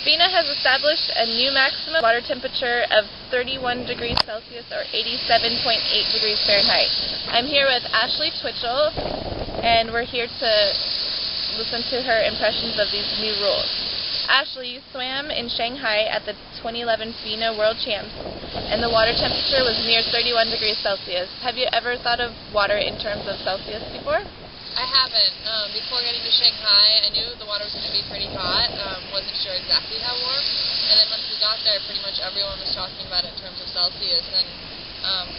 FINA has established a new maximum water temperature of 31 degrees Celsius or 87.8 degrees Fahrenheit. I'm here with Ashley Twitchell, and we're here to listen to her impressions of these new rules. Ashley, you swam in Shanghai at the 2011 FINA World Champs, and the water temperature was near 31 degrees Celsius. Have you ever thought of water in terms of Celsius before? I haven't. Before getting to Shanghai, I knew the water was going to be pretty hot. Wasn't sure exactly how warm. And then once we got there, pretty much everyone was talking about it in terms of Celsius. And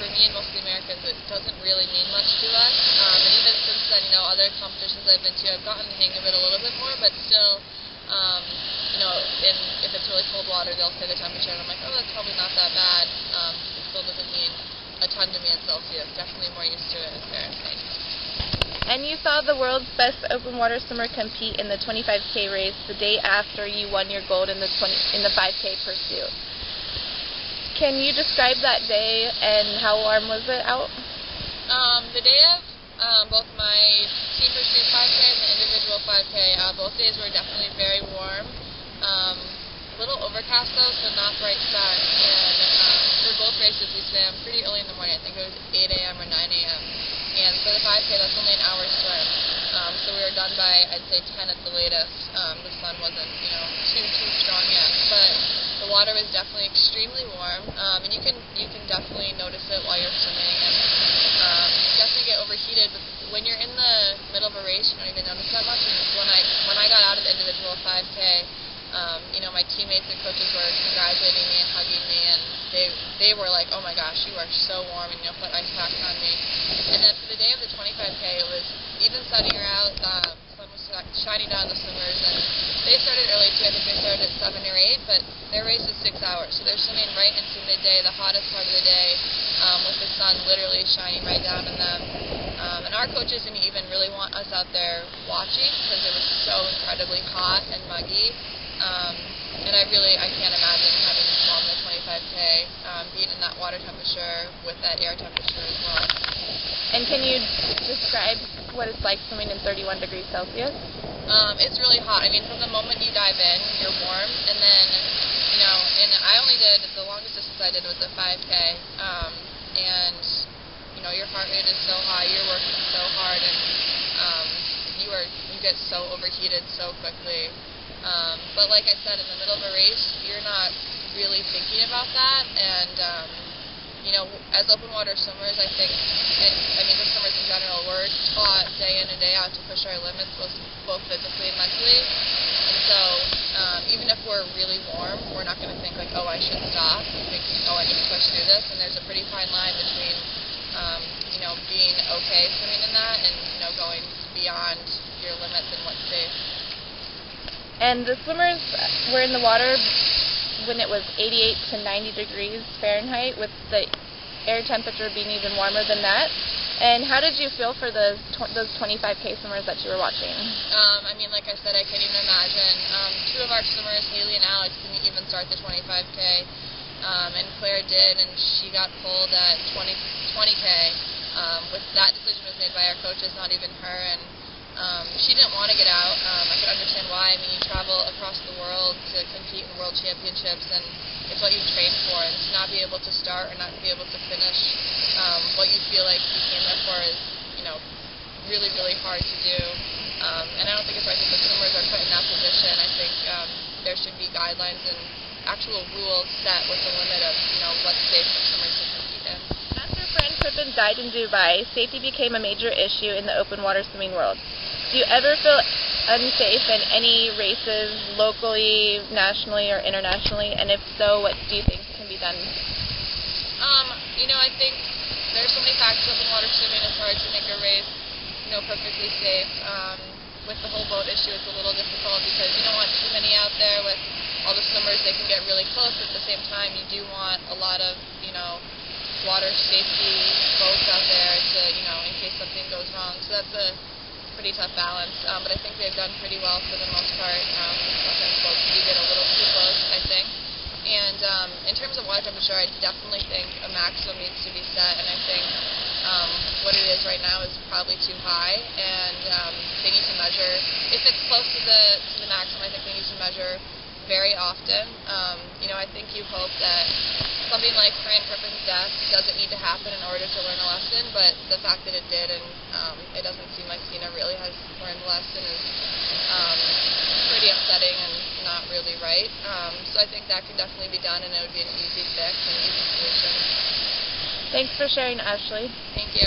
for me and most of the Americans, it doesn't really mean much to us. And even since then, other competitions I've been to, I've gotten the hang of it a little bit more. But still, if it's really cold water, they'll say the temperature, and I'm like, oh, that's probably not that bad. It still doesn't mean a ton to me in Celsius. Definitely more used to it in Fahrenheit. And you saw the world's best open water swimmer compete in the 25K race the day after you won your gold in the 5K pursuit. Can you describe that day and how warm was it out? The day of both my team pursuit 5K and the individual 5K, both days were definitely very warm. A little overcast though, so not bright sun. And for both races we swam pretty early in the morning. I think it was 8 a.m. or 9 a.m. And for the 5K, that's only an hour swim. So we were done by, I'd say, 10 at the latest. The sun wasn't, too strong yet. But the water was definitely extremely warm. And you can definitely notice it while you're swimming. And definitely get overheated. But when you're in the middle of a race, you don't even notice that much. And when I got out of the individual 5K, my teammates and coaches were congratulating me and hugging me, and they were like, oh my gosh, you are so warm, and put ice packs on me. And then for the day of the 25K, it was even sunnier out, the sun was shining down the swimmers, and they started early too. I think they started at 7 or 8, but their race is 6 hours, so they're swimming right into midday, the hottest part of the day, with the sun literally shining right down on them. And our coaches didn't even really want us out there watching because it was so incredibly hot and muggy. And I can't imagine having swum the 25K, being in that water temperature with that air temperature as well. And can you describe what it's like swimming in 31 degrees Celsius? It's really hot. I mean, from the moment you dive in, you're warm, and then, and I only did, the longest distance I did was the 5K, and, your heart rate is so high, you're working so hard, and you get so overheated so quickly. But like I said, in the middle of a race, you're not really thinking about that, and, as open water swimmers, I think, just swimmers in general, we're taught day in and day out to push our limits, both physically and mentally, and so, even if we're really warm, we're not going to think like, oh, I should stop. We think, oh, I need to push through this, and there's a pretty fine line between, being okay swimming in that and, going beyond your limits and what's safe. And the swimmers were in the water when it was 88 to 90 degrees Fahrenheit, with the air temperature being even warmer than that. And how did you feel for those 25K swimmers that you were watching? Like I said, I can't even imagine. Two of our swimmers, Haley and Alex, didn't even start the 25K, and Claire did, and she got pulled at 20K. That decision was made by our coaches, not even her, and she didn't want to get out. I could understand why. You travel across the world to compete in world championships, and it's what you train for. And to not be able to start or not be able to finish what you feel like you came there for is, really, really hard to do. And I don't think it's right that the swimmers are put in that position. I think there should be guidelines and actual rules set with the limit of, what's safe for swimmers to compete in. After Fran Crippen died in Dubai, safety became a major issue in the open water swimming world. Do you ever feel unsafe in any races, locally, nationally, or internationally? And if so, what do you think can be done? I think there's so many factors of open water swimming. It's hard to make a race, perfectly safe. With the whole boat issue, it's a little difficult because you don't want too many out there with all the swimmers. They can get really close. But at the same time, you do want a lot of, water safety boats out there to, in case something goes wrong. So that's a pretty tough balance, but I think they've done pretty well for the most part. Sometimes boats do get a little too close, I think. And in terms of water temperature, I definitely think a maximum needs to be set, and I think what it is right now is probably too high, and they need to measure, if it's close to the maximum, I think they need to measure very often. I think you hope that something like Fran Crippen's death doesn't need to happen in order to learn a lesson, but the fact that it did, and it doesn't seem like FINA really has learned the lesson, is pretty upsetting and not really right. So I think that can definitely be done, and it would be an easy fix and easy solution. Thanks for sharing, Ashley. Thank you.